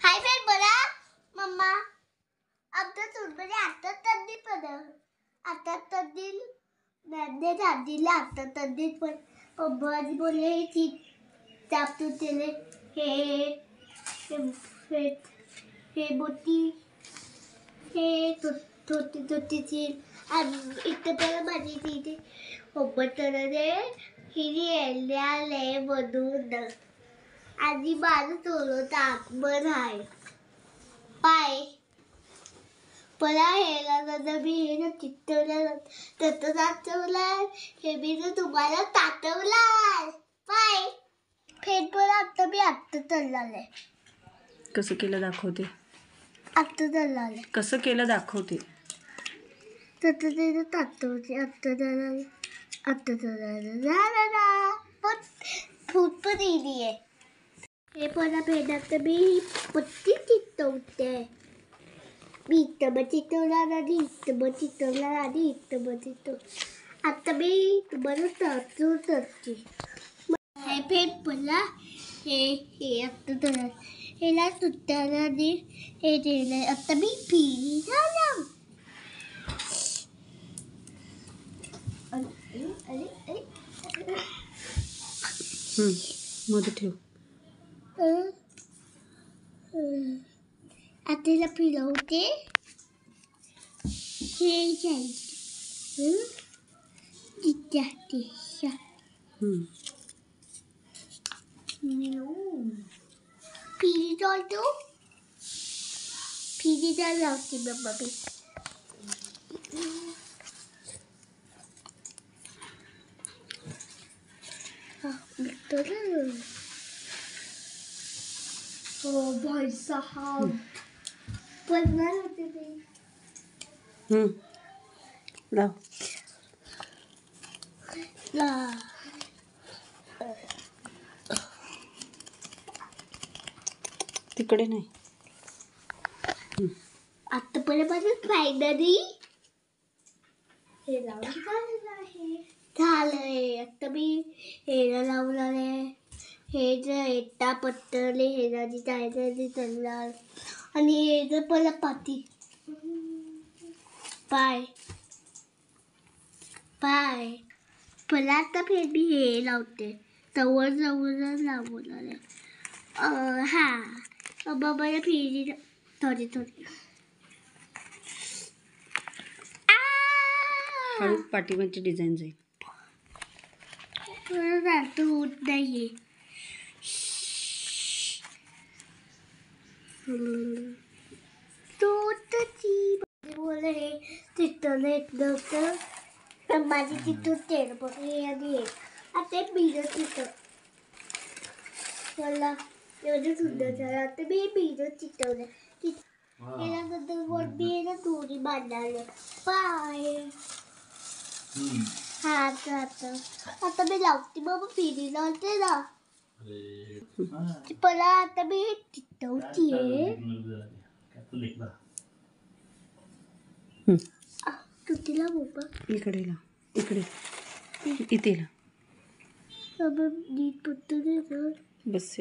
hi friend बोला mamma आता तुम्ही आता तंदी पण आता तंदी मैंने दादीला आता तंदी पण पब्बाजी बोले की चापतू तेले हे बोटी हे छोटी चीज आणि इतकं त्याला माझी तिथे पब्बातरने हिरी एल्याले बनवून आधी माझं थोडं तापमान आहे पाय पला हेला नंतर मी हे ना चित्तवलं तसं ताटवलं हे मी ना तुम्हाला ताटवलं पाय फेट पण आता मी आत्ता चालले कसं केलं दाखवते आत्ता चालले कसं केलं दाखवते तसं ते ताटवते आत्ता चालले झालं पण फूट पण इली आहे हे पण फेटात मी पत्ती चित्तवते मी इथं चित्तवला आणि इथं चित्तवला आणि इथं चित्तवला आता मी तुम्हाला ताटू करते हे फेट पडला हे आता तर हेला सुट्ट्याला आणि हे दिलं आता मी पिली झालं मध्ये ठेव आता फिरवते हे जायचं तिथे फिरी चालतो फिरी चाल लावते बाबा मी ओ भाई साहब पडणार होते ते लाव तिकडे नाही आता पर्यंत फायनली हे लावून झालेलं आहे झालंय आता मी हेला लावणार आहे हे जर एकटा पत्तरले हेराची टायगरची तलवार आणि हे जर पहिला पाती पाय पाय पहिला आता फेर मी हे लावते तवर जवळ लावणार आहे हा बाबाला फिरी थोडी हळू पाठीमागची डिझाईन जाईल होत नाहीये बोले तिथं एकदम तर माझी तिथून तेल बघे आणि आता बिल तिथं मला एवढं सुंदर झालं आता मी बिल चितवलं त्यानंतर वर मी ना दोरी बांधणार पाय हा आता मी लावते बाबा फिरी लावते ना मला आता मी चितवतीये तुला बाबा इकडे ला इकडे इथे ला नीट पत्त बस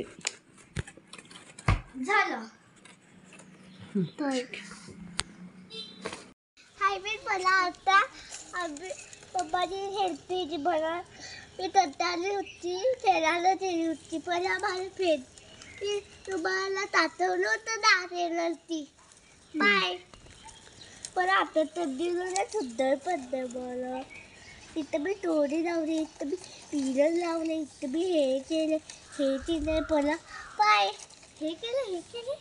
झालं हायवे मला आता पप्पाची हेल्पची बघा मी तत्ताली होती फेरायला दिली होती पण आम्हाला फेर ती तुम्हाला तातवलं होतं दारेला ती बाय पण आता तंदीला सुंदर पडलं मला इथं मी दोरी लावली इथं मी पिलं लावले इथं मी हे केलं पण बाय हे केलं